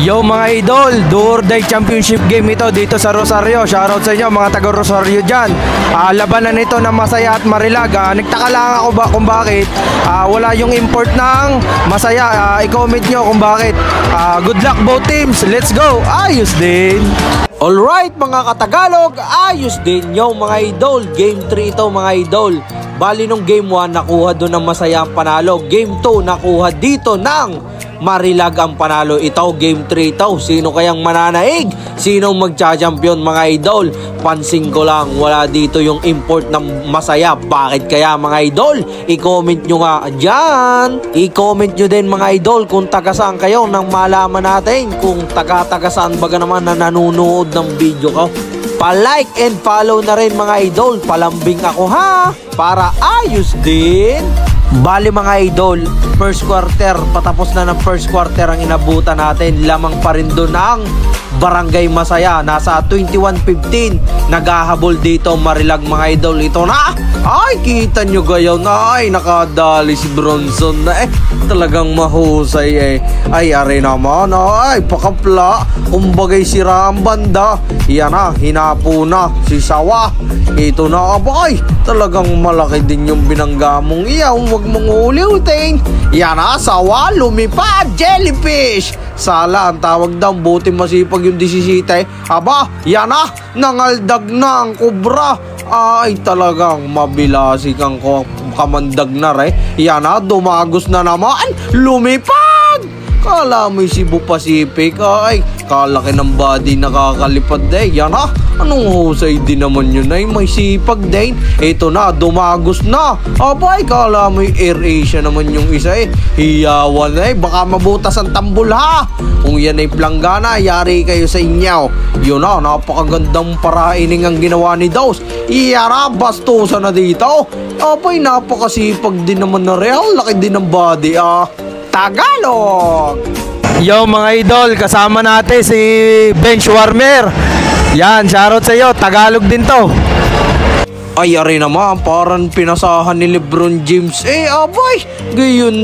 Yo mga idol, do or die championship game ito dito sa Rosario. Shoutout sa inyo mga taga Rosario dyan. Labanan ito na masaya at marilag. Nagtaka lang ako kung bakit wala yung import ng masaya. I-comment nyo kung bakit. Good luck both teams, let's go. Ayos din. Alright mga katagalog, ayos din yung mga idol. Game 3 ito mga idol. Bali nung game 1 nakuha doon ng masaya ang panalo. Game 2 nakuha dito ng marilag ang panalo. Ito game 3 ito. Sino kayang mananaig? Sinong magcha-champion mga idol? Pansin ko lang wala dito yung import ng masaya. Bakit kaya mga idol? I-comment nyo nga dyan. I-comment nyo din mga idol kung taga-saan kayo nang malaman natin kung taga-saan baga naman na nanonood ng video ko. Pa-like and follow na rin mga idol. Palambing ako ha, para ayos din. Bali mga idol, first quarter, patapos na ng first quarter ang inabutan natin. Lamang pa rin doon ang Barangay Masaya. Nasa 21-15, naghahabol dito marilag mga idol. Ito na, ay kita nyo gayon, ay nakadali si Bronson na talagang mahusay ay are naman, ay pakapla, kumbagay sira ang banda. Yan na, hinapo na si Sawa. Ito na abay, talagang malaki din yung binangga mong iyaw. Huwag mong uliutin. Yan na, Sawa, lumipad, jellyfish. Sala ang tawag daw, buti masipag yung 17. Aba, yan na, nangaldag na ang kubra. Ay talagang mabilasi kang kamandag na Yan na, dumagos na naman, lumipad. Kala mo yung Cebu Pacific, ay kalaki ng body nakakalipad Yan na, anong husay din naman yun may sipag din. Ito na, dumagos na. Abay, kala mo yung Air Asia naman yung isa hiyawan baka mabutas ang tambol ha. Kung yan ay planggana, yari kayo sa inyo. Yun na, napakagandang paraining ang ginawa ni Daus. Iyara, bastusa na dito. Abay, napakasipag din naman na real. Laki din ng body Tagalog. Yo mga idol, kasama natin si Bench Warmer. Yan, shoutout sa iyo, Tagalog din to. Ay, ari naman, parang pinasahan ni Lebron James. Abay, gayon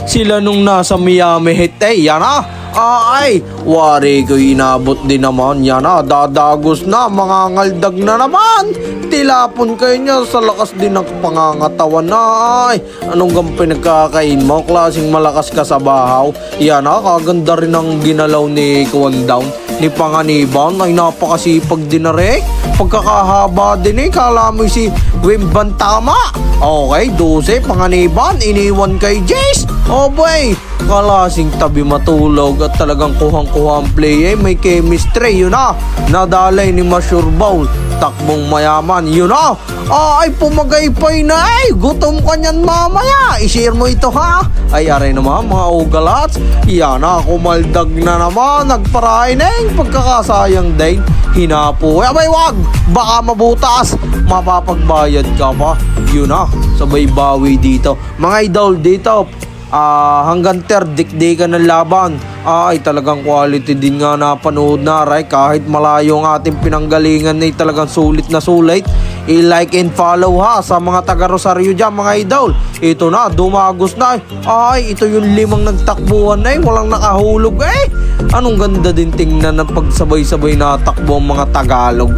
sila nung nasa Miami Heat. Yan na, ay, wari ko inabot din naman. Yan na, dadagos na, mga ngaldag na naman. Tilapon kayo niya sa lakas din ng pangangatawan na. Ay, anong gang pinagkakain mo? Klaseng malakas ka sa bahaw. Yan na, kaganda rin ang ginalaw ni Kwandown ni Panganiban. Ay, napakasipag din na rin. Pagkakahaba din kala mo si Wimban tama. Okay, 12, Panganiban, iniwan kay Jace. Oh boy, kalasing tabi matulog at talagang kuhang-kuhang play may chemistry. Yun na, nadalay ni Masure Bowl, takbong mayaman. Yun na, ay pumagaypay na gutom ka niyan mamaya, i-share mo ito ha. Ay aray naman mga ugalats. Yan na, kumaldag na naman, nagparain pagkakasayang din. Hinapo, abay wag, baka mabutas, mapapagbayad ka pa. Yun na, sabay bawi dito mga idol. Dito hanggang dikdikan ng laban. Ay talagang quality din nga napanood na kahit malayo ang ating pinanggalingan talagang sulit na sulit. I-like and follow ha sa mga taga Rosario dyan mga idol. Ito na, dumagos na ay ito yung 5 nagtakbuhan walang nakahulog anong ganda din tingnan ng pagsabay-sabay na takbo ang mga Tagalog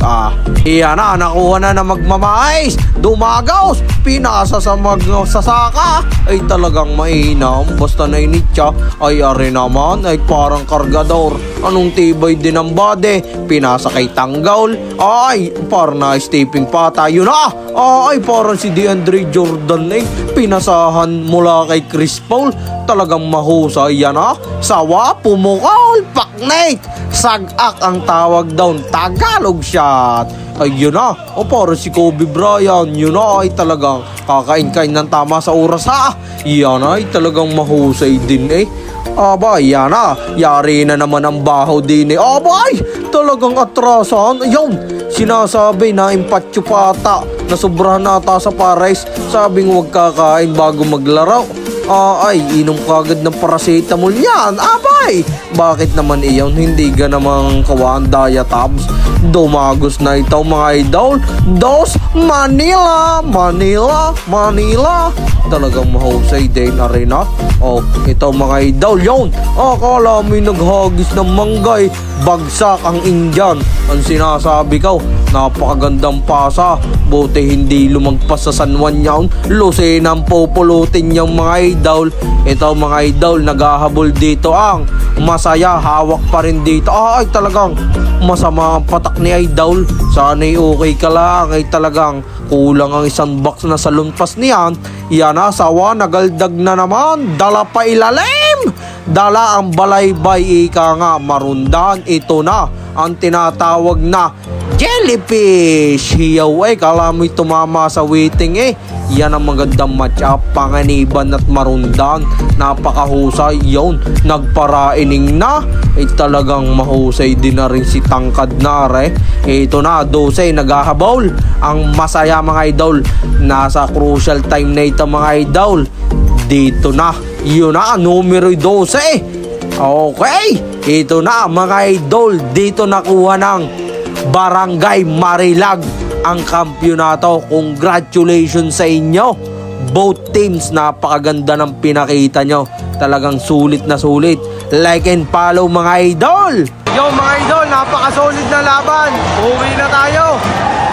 Iyan na, nakuha na magmamais. Dumagos, pinasa sa magsasaka. Ay talagang mainam, basta na initya. Ay are naman, ay parang kargador. Anong tibay din ang body. Pinasa kay Tanggol. Ay, parang na-stepping pata. Yun na, ay parang si DeAndre Jordan pinasahan mula kay Chris Paul. Talagang mahusay. Yan na, Sawa, pumukol, paknate, sagak ang tawag down, Tagalog shot. Ay yun na, parang si Kobe Bryant. Yun na, ay talagang kakain-kain ng tama sa oras ha. Yan ay talagang mahusay din Aba, yan na, yari na naman ang bahaw din Abay, talagang atrasan. Ayun, sinasabi na impatyo pa ata, nasobrahan na ata sa Paris. Sabing huwag kakain bago maglaro. Ay, inom kagad ng paracetamol yan. Abay, Bakit naman iyon? Hindi ka namang kawaan Diatabs. Dumagos na ito mga idol. Dos Manila, Manila, Manila. Talagang mahusay din arena. Oh, ito mga idol yun. Akala may naghagis ng manggay. Bagsak ang Indian. Ang sinasabi ko, napakagandang pasa. Buti hindi lumagpas sa San Juan yun. Lusin ang pupulutin yung mga idol. Ito mga idol, naghahabol dito ang Masaya. Hawak pa rin dito. Ay talagang masama ang patak ni idol. Sana'y okay ka lang. Ay talagang kulang ang isang box na sa lumpas niyan. Yan na, sawa, nagaldag na naman. Dala pa ilalim. Dala ang balaybay, ika nga marundan. Ito na ang tinatawag na jellyfish. Hiyaw kala mo'y tumama sa waiting Yan ang magandang match-up. Panganiban at marundan. Napakahusay yun. Nagparaining na. Talagang mahusay din na rin si Tangkad Nare. Ito na, 12 naghahabol. Ang Masaya mga idol. Nasa crucial time na ito mga idol. Dito na. Yun na, numero 12. Okay. Ito na mga idol. Dito nakuha ng Barangay Marilag ang kampyonato. Congratulations sa inyo both teams. Napakaganda ng pinakita nyo. Talagang sulit na sulit. Like and follow mga idol. Yo mga idol, napakasolid na laban. Uwi na tayo.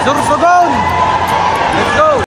Sursugon.